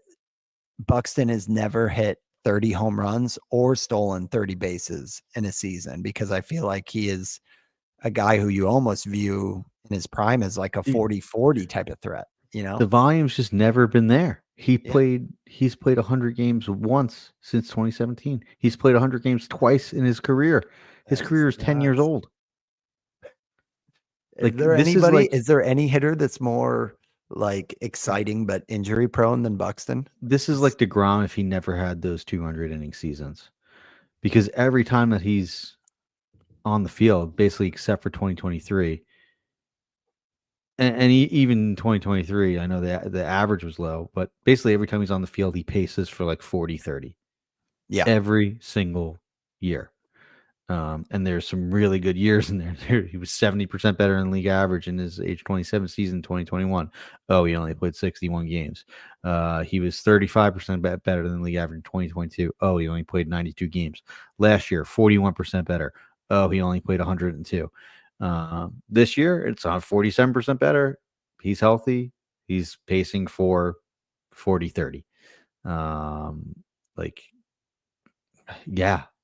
Buxton has never hit 30 home runs or stolen 30 bases in a season, because I feel like he is a guy who you almost view in his prime as like a 40-40 type of threat, you know? The volume's just never been there. He's Yeah. played 100 games once since 2017. He's played 100 games twice in his career. His career is 10 years old. Like, Is there any hitter that's more like exciting but injury prone than Buxton? This is like deGrom if he never had those 200 inning seasons. Because every time that he's on the field, basically except for 2023, and even 2023, I know the average was low, but basically every time he's on the field, he paces for like 40-30. Yeah. Every single year. And there's some really good years in there. He was 70% better than league average in his age 27 season, 2021. Oh, he only played 61 games. He was 35% better than league average in 2022. Oh, he only played 92 games. Last year, 41% better. Oh, he only played 102. This year, it's on 47% better. He's healthy. He's pacing for 40-30.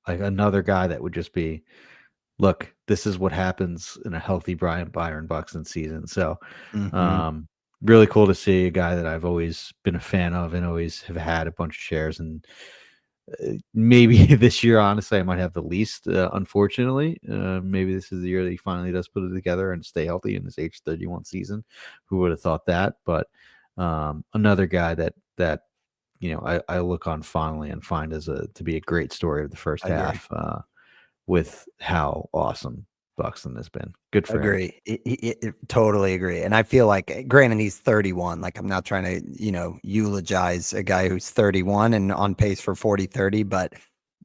Like another guy that would just be, look, this is what happens in a healthy Byron Buxton season. So, really cool to see a guy that I've always been a fan of and always have had a bunch of shares. And maybe this year, honestly, I might have the least, unfortunately. Maybe this is the year that he finally does put it together and stay healthy in his age 31 season. Who would have thought that? But another guy that I look on fondly and find to be a great story of the first half, with how awesome Buxton has been. Good for him. Totally agree. And I feel like, granted, he's 31. Like, I'm not trying to, eulogize a guy who's 31 and on pace for 40-30, but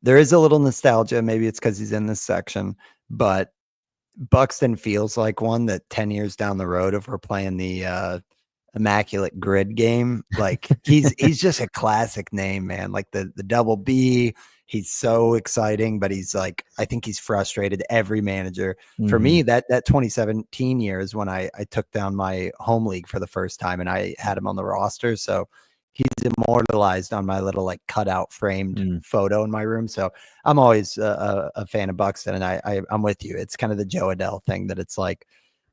there is a little nostalgia. Maybe it's because he's in this section, but Buxton feels like one that 10 years down the road, if we're playing the immaculate grid game, like he's just a classic name, man. Like the double B, he's so exciting, but he's like, I think he's frustrated every manager. For me, that 2017 year is when I took down my home league for the first time and I had him on the roster. So he's immortalized on my little like cutout framed photo in my room. So I'm always a fan of Buxton, and I'm with you. It's kind of the Joe Adell thing that it's like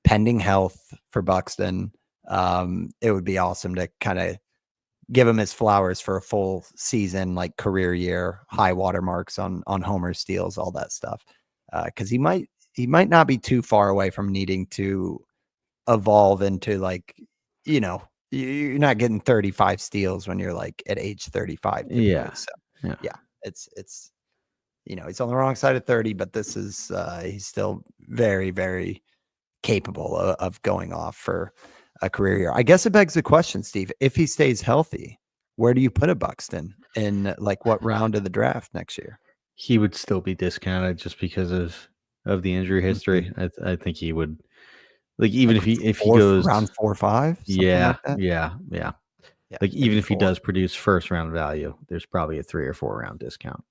pending health for Buxton. It would be awesome to kind of give him his flowers for a full season, like career year, high watermarks on homer steals, all that stuff. Because he might not be too far away from needing to evolve into, like, you're not getting 35 steals when you're like at age 35. Typically. Yeah. So yeah, it's he's on the wrong side of 30, but this is he's still very, very capable of going off for a career year. I guess it begs the question, Steve, if he stays healthy, where do you put a Buxton in, like, what round of the draft next year? He would still be discounted just because of the injury history. I think he would, like, even like if he goes round 4 or 5, yeah, like that? yeah. Like, even if he does produce first round value, there's probably a 3 or 4 round discount,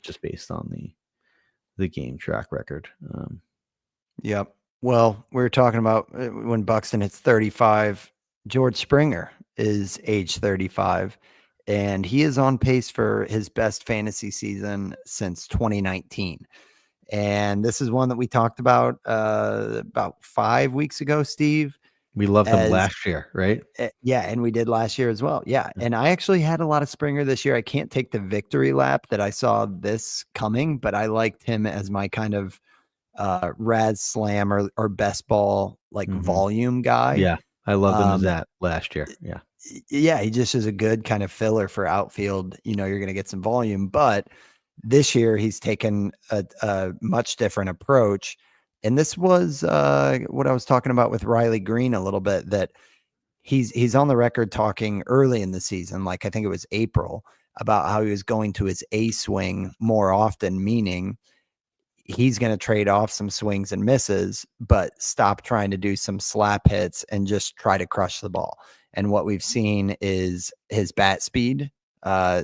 just based on the game track record. Yep. Well, we were talking about when Buxton hits 35, George Springer is age 35, and he is on pace for his best fantasy season since 2019. And this is one that we talked about 5 weeks ago, Steve. We loved him last year, right? Yeah, and we did last year as well. Yeah, and I actually had a lot of Springer this year. I can't take the victory lap that I saw this coming, but I liked him as my kind of Raz Slam or best ball, like, volume guy. Yeah, I loved him as that last year. Yeah, he just is a good kind of filler for outfield. You're going to get some volume, but this year he's taken a much different approach. And this was what I was talking about with Riley Greene a little bit, that he's on the record talking early in the season, like I think it was April, about how he was going to his A swing more often, meaning he's going to trade off some swings and misses, but stop trying to do some slap hits and just try to crush the ball. And what we've seen is his bat speed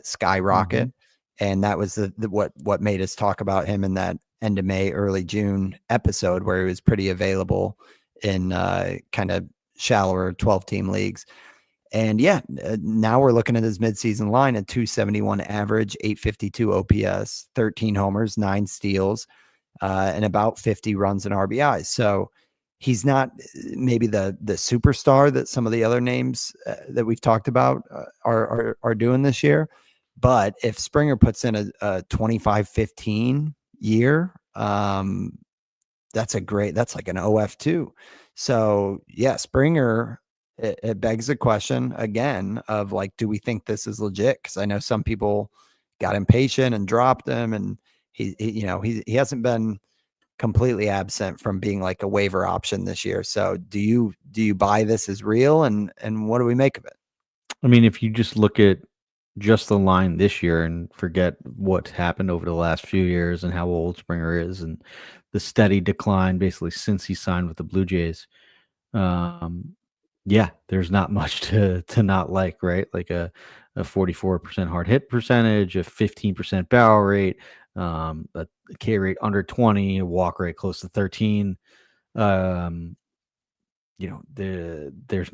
skyrocket. And that was what made us talk about him in that end of May, early June episode, where he was pretty available in kind of shallower 12-team leagues. And yeah, now we're looking at his midseason line at 271 average, 852 OPS, 13 homers, 9 steals, and about 50 runs and RBIs. So he's not maybe the superstar that some of the other names that we've talked about are doing this year. But if Springer puts in a 25-15 year, that's like an OF2. So yeah, Springer, it begs the question again of like, do we think this is legit? Because I know some people got impatient and dropped him, and he hasn't been completely absent from being like a waiver option this year. So do you buy this as real, and what do we make of it? I mean, if you just look at just the line this year and forget what happened over the last few years and how old Springer is and the steady decline basically since he signed with the Blue Jays, yeah, there's not much to not like, right? Like a 44% hard hit percentage, a 15% barrel rate, a K rate under 20, a walk rate close to 13. Um, there's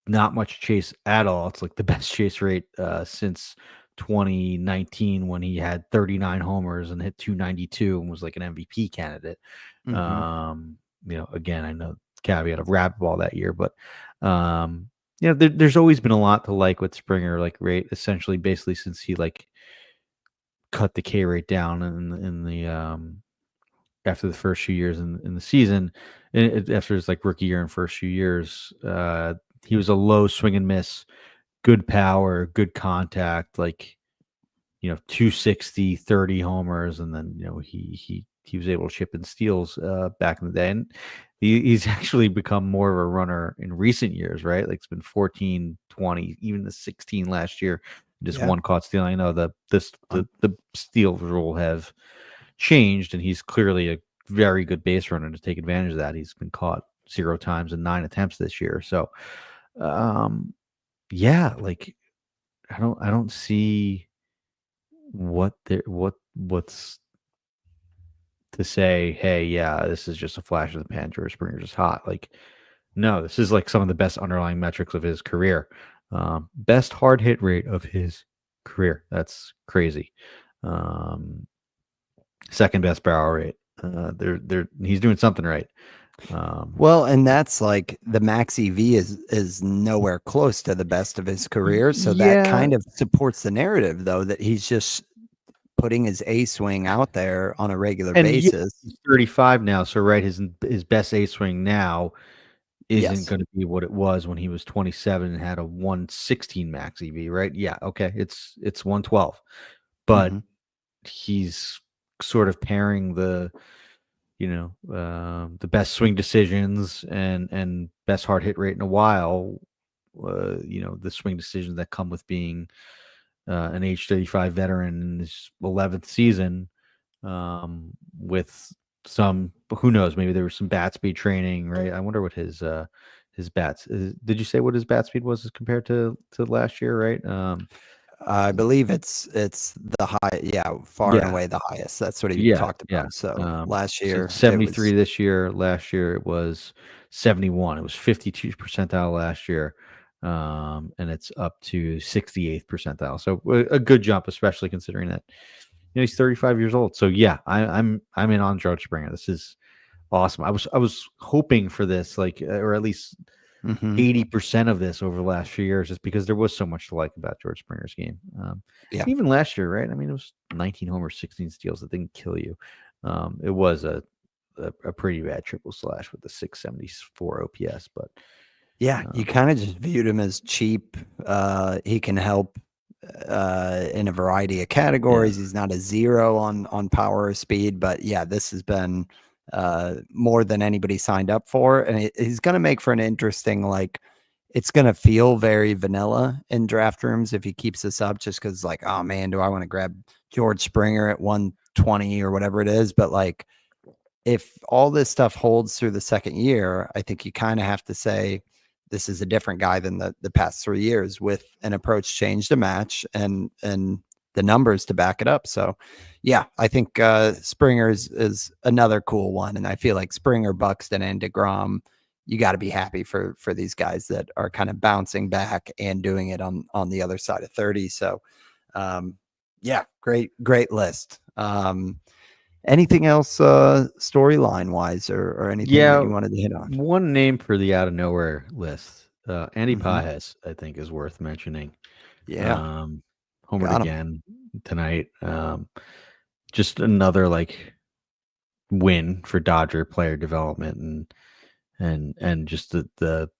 not much chase at all. It's like the best chase rate since 2019 when he had 39 homers and hit 292 and was like an MVP candidate. Again, I know caveat of rapid ball that year, but there's always been a lot to like with Springer, like rate essentially basically since he like cut the K rate down in the after the first few years in the season, after his like rookie year and first few years, he was a low swing and miss, good power, good contact, like 260, 30 homers, and then he was able to chip in steals back in the day, and he's actually become more of a runner in recent years, right? Like it's been 14, 20, even the 16 last year, just one caught steal. I know the steal rule have changed, and he's clearly a very good base runner to take advantage of that. He's been caught 0 times in 9 attempts this year. So, yeah, like I don't see what's to say, hey, yeah, this is just a flash of the pan, George Springer's just hot. Like, no, this is like some of the best underlying metrics of his career. Best hard hit rate of his career. That's crazy. Second best barrel rate. He's doing something right. Well, and that's like the max EV is nowhere close to the best of his career. So that kind of supports the narrative, though, that he's just putting his A swing out there on a regular basis. He's 35 now, so right, his best A swing now isn't going to be what it was when he was 27 and had a 116 max EV, right? Yeah, okay, it's 112, but he's sort of pairing the best swing decisions and best hard hit rate in a while, the swing decisions that come with being an age 35 veteran in his 11th season, with some, who knows, maybe there was some bat speed training, right? I wonder what his bats did you say what his bat speed was as compared to last year, right? I believe it's the high, far and away the highest. That's what he talked about. So last year, 73 this year. Last year it was 71. It was 52 percentile last year, and it's up to 68th percentile. So a good jump, especially considering that he's 35 years old. So yeah, I'm in on George Springer. This is awesome. I was hoping for this, like, or at least 80% of this over the last few years, just because there was so much to like about George Springer's game. Even last year, right? I mean, it was 19 homers, 16 steals. That didn't kill you. It was a pretty bad triple slash with the 674 OPS, but you kind of just viewed him as cheap. He can help in a variety of categories. He's not a 0 on power or speed, but this has been more than anybody signed up for, and he's going to make for an interesting, like, it's going to feel very vanilla in draft rooms if he keeps this up, just because, like, oh man, do I want to grab George Springer at 120 or whatever it is? But like, if all this stuff holds through the second year, I think you kind of have to say this is a different guy than the past 3 years, with an approach change to match and the numbers to back it up. So I think Springer is another cool one. And I feel like Springer, Buxton, and deGrom you got to be happy for these guys that are kind of bouncing back and doing it on the other side of 30. So yeah, great list. Anything else storyline wise or anything that Yeah, you wanted to hit on? one name for the out of nowhere list. Andy Hmm. Pajes, I think, is worth mentioning. Yeah, Um, Homered got him. again tonight. Just another like win for Dodger player development and just the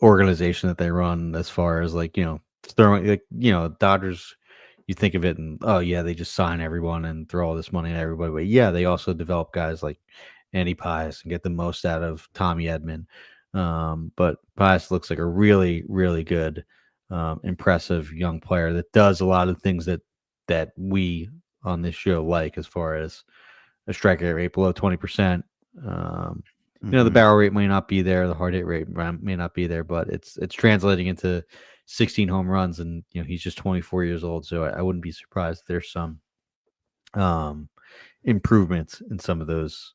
organization that they run as far as like throwing like Dodgers. You think of it and oh yeah, they just sign everyone and throw all this money at everybody. But yeah, they also develop guys like Andy Pius and get the most out of Tommy Edman. But Pius looks like a really, really good, impressive young player that does a lot of things that we on this show like, as far as a strikeout rate below 20%. The Hmm. barrel rate may not be there, the hard hit rate may not be there, but it's translating into 16 home runs, and he's just 24 years old, so I wouldn't be surprised if there's some improvements in some of those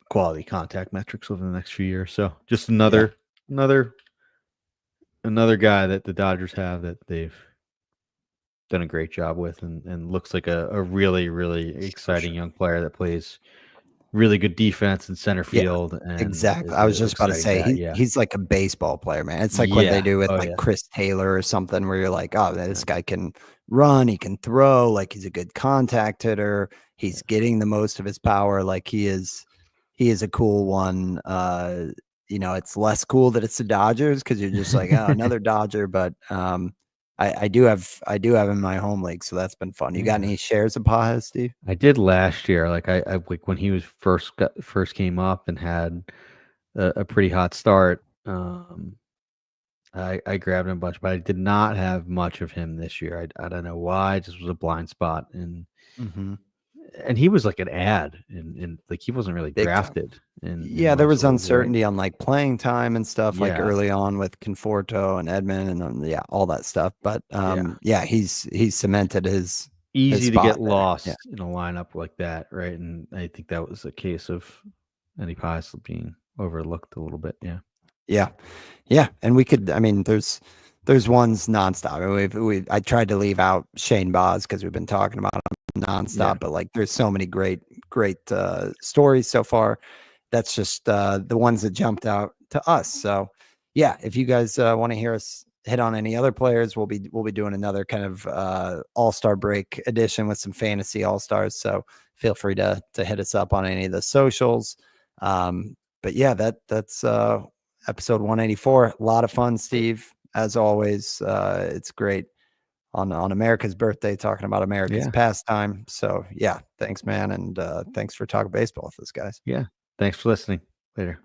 quality contact metrics over the next few years. So just Yeah, another guy that the Dodgers have that they've done a great job with, and looks like a really, really for exciting sure. young player that plays really good defense in center Yeah, field and exactly. is I was an just about to exciting say bat. Yeah. he's like a baseball player, man. It's like what they Yeah. do with Oh, like yeah. Chris Taylor or something, where you're like, oh, Yeah. this guy can run, he can throw, like he's a good contact hitter. He's getting the most of his power. Like he is a cool one. It's less cool that it's the Dodgers because you're just like, oh, another Dodger. But I do have him in my home league, so that's been fun. You got Yeah. any shares of Pajas, Steve? I did last year. Like I like when he was first came up and had a pretty hot start. I grabbed him a bunch, but I did not have much of him this year. I don't know why. It just was a blind spot, Mm-hmm. and he was like an ad, and like he wasn't really Big time. drafted in Yeah, there most was leagues, right? uncertainty on like playing time and stuff like Yeah, early on with Conforto and Edmond and yeah, all that stuff. But yeah. yeah, he's cemented his Easy to spot get there. Yeah. lost in a lineup like that, right? And I think that was a case of Eddie Pius being overlooked a little bit. Yeah, Yeah. Yeah. And we could, I mean, there's ones nonstop. I mean, I tried to leave out Shane Boz because we've been talking about him yeah, nonstop, but like there's so many great stories so far. That's just the ones that jumped out to us. So yeah, if you guys want to hear us hit on any other players, we'll be doing another kind of all-star break edition with some fantasy all-stars. So feel free to hit us up on any of the socials. But yeah, that's episode 184. A lot of fun, Steve. As always, it's great on America's birthday talking about America's yeah, pastime. So yeah, thanks, man, and thanks for talking baseball with us, guys. yeah. Thanks for listening. Later.